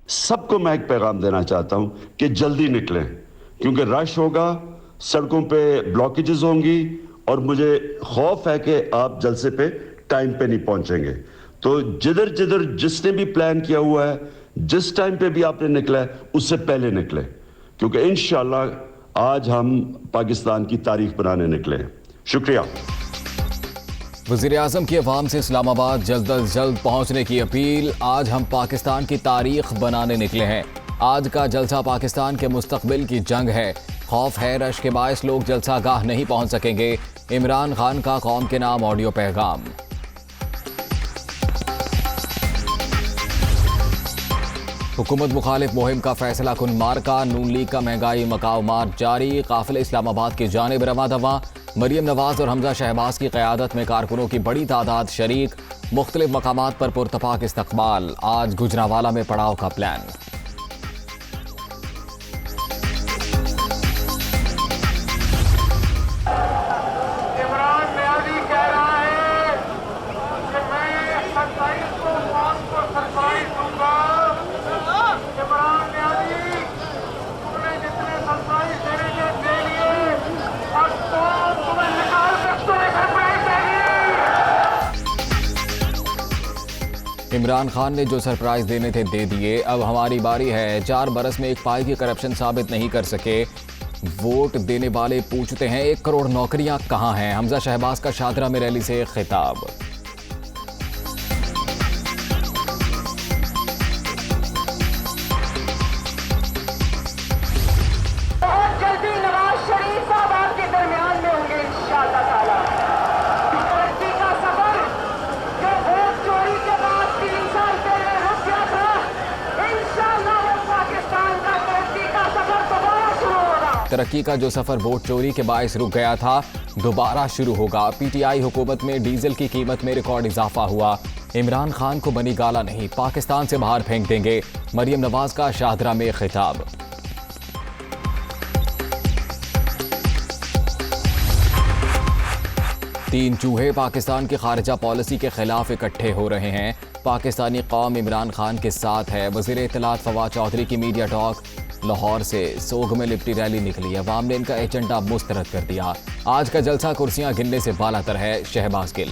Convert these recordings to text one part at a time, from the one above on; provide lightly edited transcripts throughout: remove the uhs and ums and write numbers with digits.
सबको मैं एक पैगाम देना चाहता हूं कि जल्दी निकलें, क्योंकि रश होगा, सड़कों पे ब्लॉकेजेस होंगी और मुझे खौफ है कि आप जलसे पे टाइम पे नहीं पहुंचेंगे। तो जिधर जिधर जिसने भी प्लान किया हुआ है, जिस टाइम पे भी आपने निकला है, उससे पहले निकले, क्योंकि इंशाल्लाह आज हम पाकिस्तान की तारीख बनाने निकले हैं। शुक्रिया। वज़ीर-ए-आज़म की अवाम से इस्लामाबाद जल्द अज जल्द पहुंचने की अपील। आज हम पाकिस्तान की तारीख बनाने निकले हैं। आज का जलसा पाकिस्तान के मुस्तकबिल की जंग है। खौफ है रश के बायस लोग जलसा गाह नहीं पहुंच सकेंगे। इमरान खान का कौम के नाम ऑडियो पैगाम। हुकूमत मुखालिफ मुहिम का फैसला कुन मार्का। नून लीग का महंगाई मकाऊ मार्च जारी। काफिले इस्लामाबाद की जानिब रवा दवा। मरियम नवाज और हमजा शहबाज की क़यादत में कारकुनों की बड़ी तादाद शरीक। मुख्तलिफ मकामात पर पुरतफाक इस्तकबाल। आज गुजरावाला में पड़ाव का प्लान। इमरान खान ने जो सरप्राइज देने थे दे दिए, अब हमारी बारी है। 4 बरस में एक पाई की करप्शन साबित नहीं कर सके। वोट देने वाले पूछते हैं 1 करोड़ नौकरियां कहां हैं। हमजा शहबाज का शादरा में रैली से खिताब। तरक्की का जो सफर वोट चोरी के बायस रुक गया था, दोबारा शुरू होगा। पीटीआई हुकूमत में डीजल की कीमत में रिकॉर्ड इजाफा हुआ। इमरान खान को बनी गाला नहीं, पाकिस्तान से बाहर फेंक देंगे। मरियम नवाज का शाहदरा में खिताब। तीन चूहे पाकिस्तान की खारिजा पॉलिसी के खिलाफ इकट्ठे हो रहे हैं। पाकिस्तानी कौम इमरान खान के साथ है। वज़ीर इत्तलात फवाद चौधरी की मीडिया टॉक। लाहौर से सोग में लिपटी रैली निकली। अवाम ने इनका एजेंडा मुस्तरद कर दिया। आज का जलसा कुर्सियां गिनने से बालातर है। शहबाज गिल।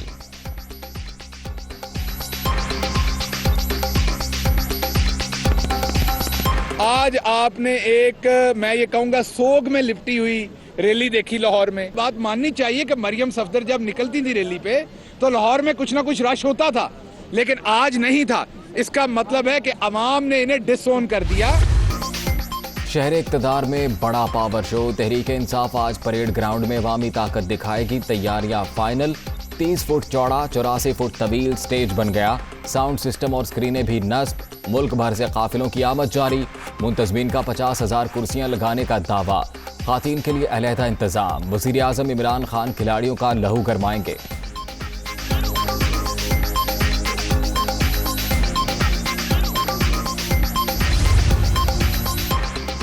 आज आपने एक, मैं ये कहूंगा, सोग में लिपटी हुई रैली देखी लाहौर में। बात माननी चाहिए कि मरियम सफदर जब निकलती थी रैली पे तो लाहौर में कुछ ना कुछ रश होता था, लेकिन आज नहीं था। इसका मतलब है कि अवाम ने इन्हें डिसोन कर दिया। शहर इक़्तिदार में बड़ा पावर शो। तहरीक इंसाफ आज परेड ग्राउंड में अवामी ताकत दिखाएगी। तैयारियां फाइनल। 30 फुट चौड़ा 84 फुट तवील स्टेज बन गया। साउंड सिस्टम और स्क्रीनें भी नस्ब। मुल्क भर से काफिलों की आमद जारी। मुंतजमीन का 50,000 कुर्सियां लगाने का दावा। खातीन के लिए अलहदा इंतजाम। वज़ीर आज़म इमरान खान खिलाड़ियों का लहू गरमाएंगे।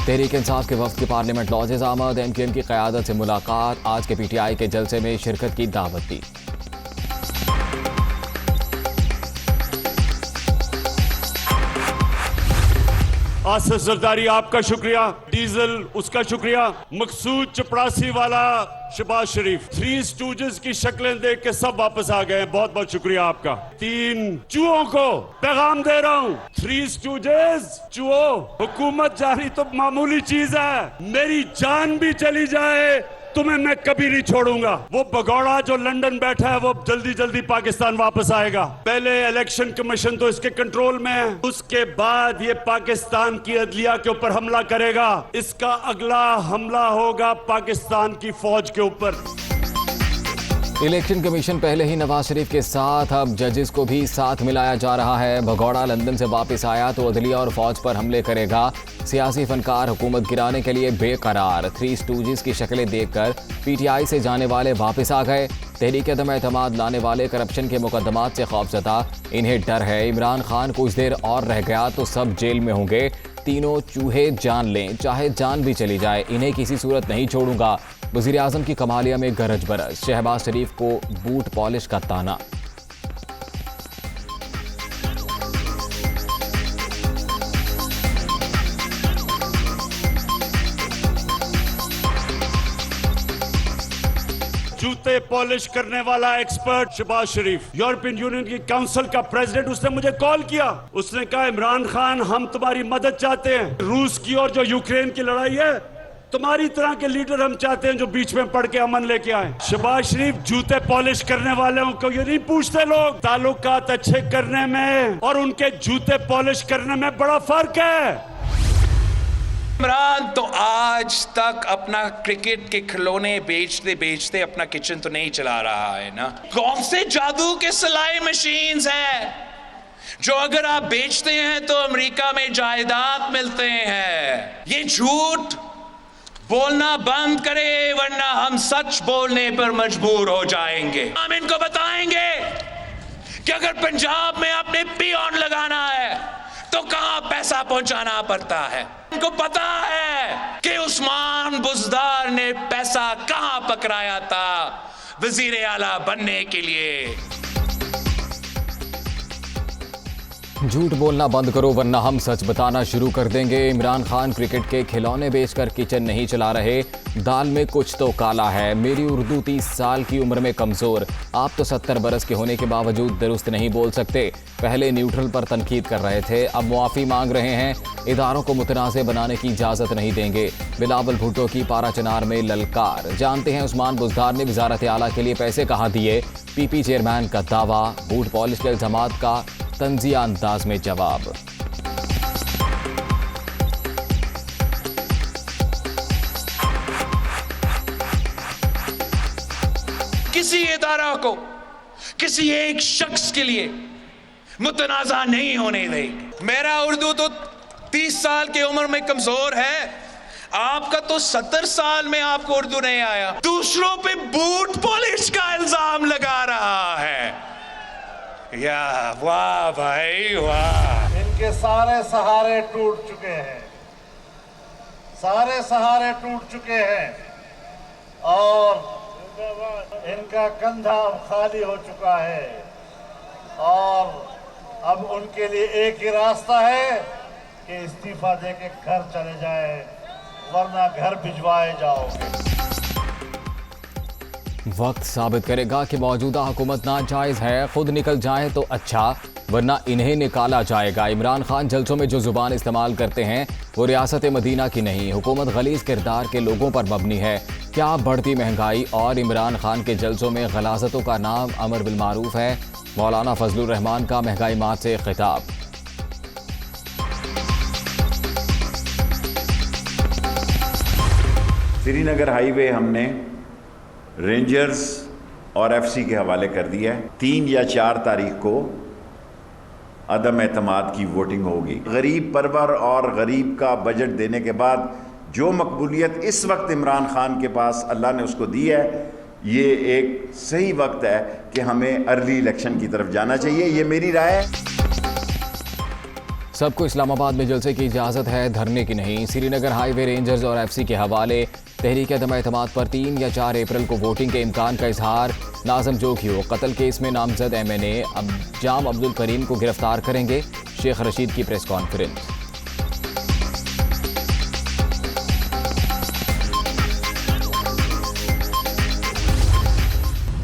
तहरीक इंसाफ के वफ्द की पार्लियामेंट लॉजेज आमद। एमक्यूएम की क़यादत से मुलाकात। आज के पीटीआई के जलसे में शिरकत की दावत दी। आसिफ जरदारी आपका शुक्रिया, डीजल उसका शुक्रिया, मकसूद चपड़ासी वाला, शहबाज शरीफ, 3 स्टूजेस की शक्लें देख के सब वापस आ गए। बहुत बहुत शुक्रिया आपका। 3 चूहों को पैगाम दे रहा हूं। 3 स्टूजेस, चूहो, हुकूमत जारी तो मामूली चीज है, मेरी जान भी चली जाए तुम्हें मैं कभी नहीं छोड़ूंगा। वो भगौड़ा जो लंदन बैठा है वो जल्दी जल्दी पाकिस्तान वापस आएगा। पहले इलेक्शन कमीशन तो इसके कंट्रोल में है, उसके बाद ये पाकिस्तान की अदलिया के ऊपर हमला करेगा। इसका अगला हमला होगा पाकिस्तान की फौज के ऊपर। इलेक्शन कमीशन पहले ही नवाज शरीफ के साथ, अब जजेस को भी साथ मिलाया जा रहा है। भगौड़ा लंदन से वापस आया तो अदलिया और फौज पर हमले करेगा। सियासी फनकार हुकूमत गिराने के लिए बेकरार। 3 स्टूजेस की शक्लें देखकर पीटीआई से जाने वाले वापस आ गए। तहरीक अदम एतमाद लाने वाले करप्शन के मुकदमात से खौफजदा। इन्हें डर है इमरान खान कुछ देर और रह गया तो सब जेल में होंगे। तीनों चूहे जान लें, चाहे जान भी चली जाए, इन्हें किसी सूरत नहीं छोड़ूंगा। वज़ीर आज़म की कमालिया में गरज बरस। शहबाज शरीफ को बूट पॉलिश का ताना। जूते पॉलिश करने वाला एक्सपर्ट शहबाज शरीफ, यूरोपियन यूनियन की काउंसिल का प्रेसिडेंट, उसने मुझे कॉल किया। उसने कहा इमरान खान हम तुम्हारी मदद चाहते हैं, रूस की और जो यूक्रेन की लड़ाई है तुम्हारी तरह के लीडर हम चाहते हैं जो बीच में पड़ के अमन लेके आए। शहबाज शरीफ जूते पॉलिश करने वालों को ये नहीं पूछते लोग, ताल्लुकात अच्छे करने में और उनके जूते पॉलिश करने में बड़ा फर्क है। इमरान तो आज तक अपना क्रिकेट के खिलौने बेचते बेचते अपना किचन तो नहीं चला रहा है ना। कौन से जादू के सिलाई मशीन्स हैं जो अगर आप बेचते हैं तो अमेरिका में जायदाद मिलते हैं। ये झूठ बोलना बंद करे वरना हम सच बोलने पर मजबूर हो जाएंगे। हम इनको बताएंगे कि अगर पंजाब में आपने पियोन लगाना है तो कहां पैसा पहुंचाना पड़ता है। इनको पता है कि उस्मान बुज़दार ने पैसा कहां पकड़ाया था वजीर आला बनने के लिए। झूठ बोलना बंद करो वरना हम सच बताना शुरू कर देंगे। इमरान खान क्रिकेट के खिलौने बेचकर किचन नहीं चला रहे, दाल में कुछ तो काला है। मेरी उर्दू 30 साल की उम्र में कमज़ोर, आप तो 70 बरस के होने के बावजूद दुरुस्त नहीं बोल सकते। पहले न्यूट्रल पर तनकीद कर रहे थे, अब मुआफ़ी मांग रहे हैं। इदारों को मुतनाज़ बनाने की इजाज़त नहीं देंगे। बिलावल भुट्टो की पारा चनार में ललकार। जानते हैं उस्मान बुज़दार ने वज़ारत आला के लिए पैसे कहाँ दिए। पीपी चेयरमैन का दावा, बूट पॉलिश के इल्ज़ामात का तंज़िया अंदाज में जवाब। किसी इदारा को किसी एक शख्स के लिए मुतनाज़ा नहीं होने देंगे। मेरा उर्दू तो 30 साल की उम्र में कमजोर है, आपका तो 70 साल में आपको उर्दू नहीं आया। दूसरों पे बूट पॉलिश का इल्जाम लगा रहा है। या वाह भाई वाह। इनके सारे सहारे टूट चुके हैं, सारे सहारे टूट चुके हैं और इनका कंधा अब खाली हो चुका है और अब उनके लिए एक ही रास्ता है कि इस्तीफा देके घर चले जाए वरना घर भिजवाए जाओगे। वक्त साबित करेगा कि मौजूदा हुकूमत नाजायज़ है। खुद निकल जाए तो अच्छा वरना इन्हें निकाला जाएगा। इमरान खान जलसों में जो जुबान इस्तेमाल करते हैं वो रियासत मदीना की नहीं, हुकूमत गलीज़ किरदार के लोगों पर मबनी है। क्या बढ़ती महंगाई और इमरान खान के जलसों में गलाजतों का नाम अमर बिलमारूफ है। मौलाना फजलुर रहमान का महंगाई मात से खिताब। श्रीनगर हाईवे हमने रेंजर्स और एफसी के हवाले कर दिया है। 3 या 4 तारीख को अदम एतमाद की वोटिंग होगी। गरीब परवर और गरीब का बजट देने के बाद जो मकबूलियत इस वक्त इमरान खान के पास अल्लाह ने उसको दी है, ये एक सही वक्त है कि हमें अर्ली इलेक्शन की तरफ जाना चाहिए। ये मेरी राय है। सबको इस्लामाबाद में जलसे की इजाज़त है, धरने की नहीं। श्रीनगर हाईवे रेंजर्स और एफसी के हवाले तहरीक अदम एतमाद पर 3 या 4 अप्रैल को वोटिंग के इम्कान का इजहार। नाज़म जोखियो कत्ल केस में नामजद MNA अब जाम अब्दुल करीम को गिरफ्तार करेंगे। शेख रशीद की प्रेस कॉन्फ्रेंस।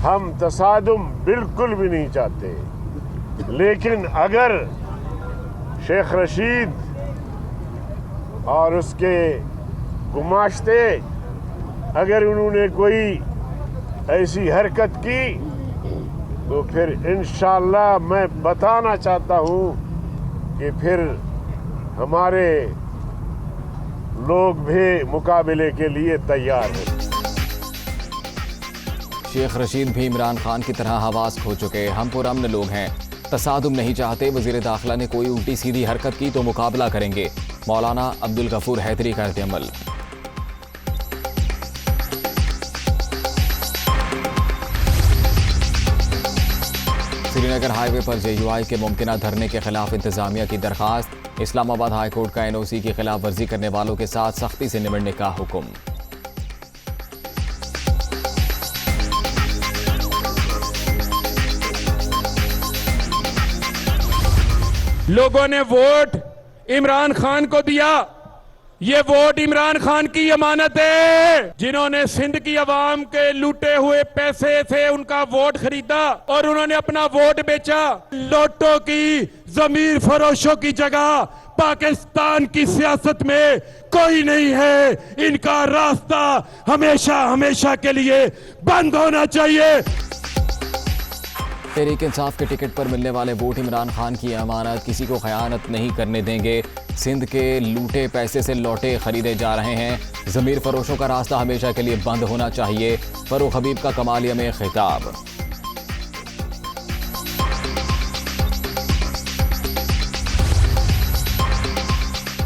हम तसादुम बिल्कुल भी नहीं चाहते, लेकिन अगर शेख रशीद और उसके गुमाश्ते अगर उन्होंने कोई ऐसी हरकत की तो फिर इंशाअल्लाह मैं बताना चाहता हूँ कि फिर हमारे लोग भी मुकाबले के लिए तैयार हैं। शेख रशीद भी इमरान खान की तरह हवास खो चुके। हम पुरअमन लोग हैं, तसादुम नहीं चाहते। वज़ीर दाखिला ने कोई उल्टी सीधी हरकत की तो मुकाबला करेंगे। मौलाना अब्दुल गफूर हैदरी का अमल। श्रीनगर हाईवे पर JUI के मुमकिना धरने के खिलाफ इंतजामिया की दरखास्त। इस्लामाबाद हाई कोर्ट का NOC की खिलाफ वर्जी करने वालों के साथ सख्ती से निपटने का हुक्म। लोगों ने वोट इमरान खान को दिया ये वोट इमरान खान की अमानत है, जिन्होंने सिंध की आवाम के लूटे हुए पैसे से उनका वोट खरीदा और उन्होंने अपना वोट बेचा। लोटो की जमीर फरोशों की जगह पाकिस्तान की सियासत में कोई नहीं है। इनका रास्ता हमेशा हमेशा के लिए बंद होना चाहिए। तहरीक इंसाफ के टिकट पर मिलने वाले वोट इमरान खान की अमानत, किसी को खयानत नहीं करने देंगे। सिंध के लूटे पैसे से लौटे खरीदे जा रहे हैं। ज़मीर फरोशों का रास्ता हमेशा के लिए बंद होना चाहिए। फरूख हबीब का कमालिया में खिताब।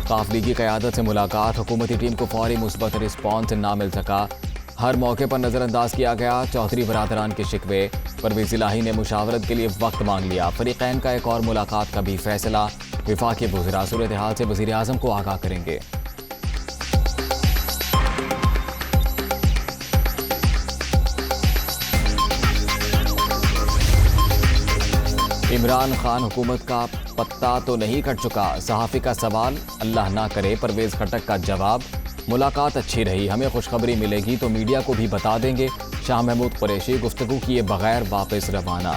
काफली की क़यादत से मुलाकात, हुकूमती टीम को फौरी मुस्बत रिस्पॉन्स ना मिल सका। हर मौके पर नज़रअंदाज किया गया चौधरी बरादरान के शिकवे। परवेज़ इलाही ने मुशावरत के लिए वक्त मांग लिया। फरीक़ैन का एक और मुलाकात का भी फैसला। विफाक़ी वज़ीरा सूरत हाल से वज़ीर आज़म को आगाह करेंगे। इमरान खान हुकूमत का पत्ता तो नहीं कट चुका, सहाफ़ी का सवाल, अल्लाह ना करे परवेज़ खटक का जवाब। मुलाकात अच्छी रही, हमें खुशखबरी मिलेगी तो मीडिया को भी बता देंगे। शाह महमूद कुरैशी गुफ्तगू किए बगैर वापस रवाना।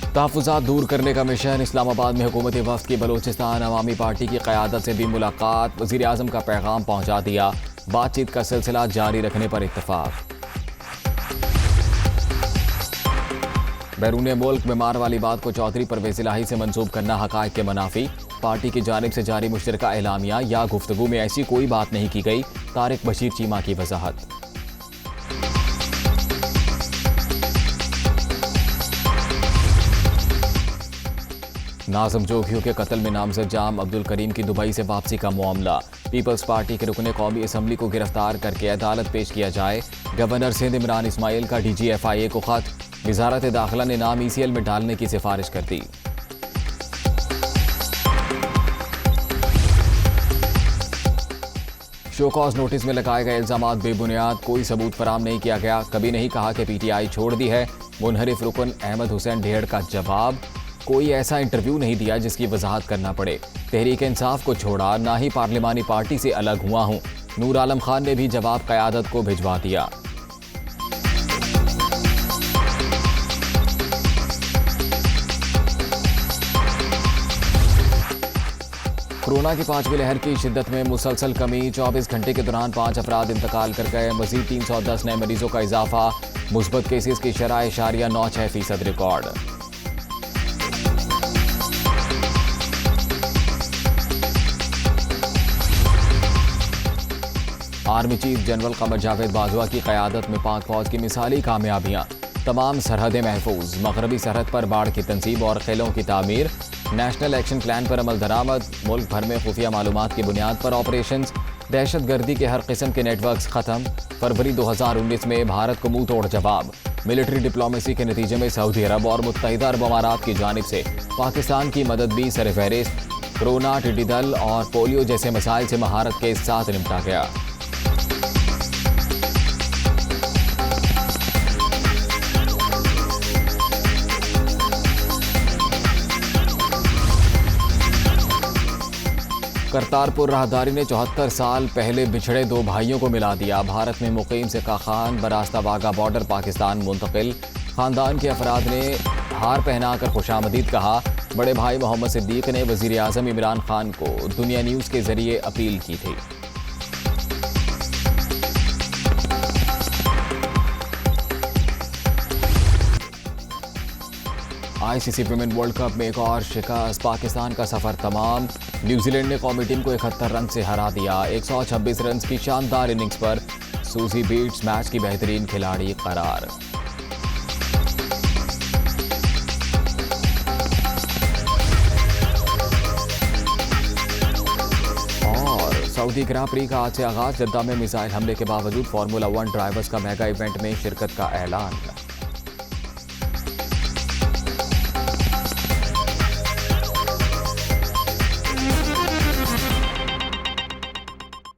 तहफ़्फ़ुज़ात दूर करने का मिशन, इस्लामाबाद में हुकूमती वफ़द की बलूचिस्तान अवामी पार्टी की क़यादत से भी मुलाकात। वज़ीर आज़म का पैगाम पहुँचा दिया, बातचीत का सिलसिला जारी रखने पर इत्तफ़ाक़। बैरून मुल्क बीमार वाली बात को चौधरी परवेज़ इलाही से मंसूब करना हक़ाइक़ के मुनाफी। पार्टी की जानिब से जारी मुश्तरका एलामिया या गुफ्तगू में ऐसी कोई बात नहीं की गई। तारिक बशीर चीमा की वजाहत। नाज़िम जोगियों के कत्ल में नामज़द जाम अब्दुल करीम की दुबई से वापसी का मामला। पीपल्स पार्टी के रुकने कौमी असम्बली को गिरफ्तार करके अदालत पेश किया जाए। गवर्नर सिंध इमरान इस्माइल का DGFIA को खत। वज़ारत दाखिला ने नाम ECL में डालने की सिफारिश कर दी। शोकॉज नोटिस में लगाए गए इल्जामात बेबुनियाद, कोई सबूत फराम नहीं किया गया। कभी नहीं कहा कि PTI छोड़ दी है। मुनहरिफ रुकन अहमद हुसैन ढेड़ का जवाब, कोई ऐसा इंटरव्यू नहीं दिया जिसकी वजाहत करना पड़े। तहरीक इंसाफ को छोड़ा, ना ही पार्लिमानी पार्टी से अलग हुआ हूँ। नूर आलम खान ने भी जवाब क़यादत को भिजवा दिया। कोरोना की 5वीं लहर की शिद्दत में मुसलसल कमी। 24 घंटे के दौरान 5 अफराद इंतकाल कर गए। मजीद 310 नए मरीजों का इजाफा। मुस्बत केसेस की शरह 0.96% record. Army chief general Qamar Javed Bajwa की क़यादत में पाक फौज की मिसाली कामयाबियां। तमाम सरहदें महफूज। मगरबी सरहद पर बाढ़ की तंसीब और किलों की तामीर। नेशनल एक्शन प्लान पर अमल दरामद। मुल्क भर में खुफिया मालूमात की बुनियाद पर ऑपरेशंस। दहशत गर्दी के हर किस्म के नेटवर्क्स खत्म। फरवरी 2019 में भारत को मुंह तोड़ जवाब। मिलिट्री डिप्लोमेसी के नतीजे में सऊदी अरब और मुत्तहिदा अरब अमारात की जानिब से पाकिस्तान की मदद भी सरफहरिस्त। कोरोना, टिड्डी दल और पोलियो जैसे मसाइल से महारत के साथ निपटा गया। करतारपुर राहदारी ने 74 साल पहले बिछड़े 2 भाइयों को मिला दिया। भारत में मुकीम सिक्का खान बरास्ता वाघा बॉर्डर पाकिस्तान मुंतकिल। खानदान के अफराद ने हार पहनाकर खुशामदीद कहा। बड़े भाई मोहम्मद सिद्दीक ने वज़ीर आज़म इमरान खान को दुनिया न्यूज़ के जरिए अपील की थी। ICC विमेन वर्ल्ड कप में एक और शिकस्त। पाकिस्तान का सफर तमाम। न्यूजीलैंड ने कौमी टीम को 71 रन से हरा दिया। 126 रन की शानदार इनिंग्स पर सूजी बीट्स मैच की बेहतरीन खिलाड़ी करार। और सऊदी ग्रां प्री का आज से आगाज। जद्दा में मिसाइल हमले के बावजूद फार्मूला 1 ड्राइवर्स का मेगा इवेंट में शिरकत का ऐलान।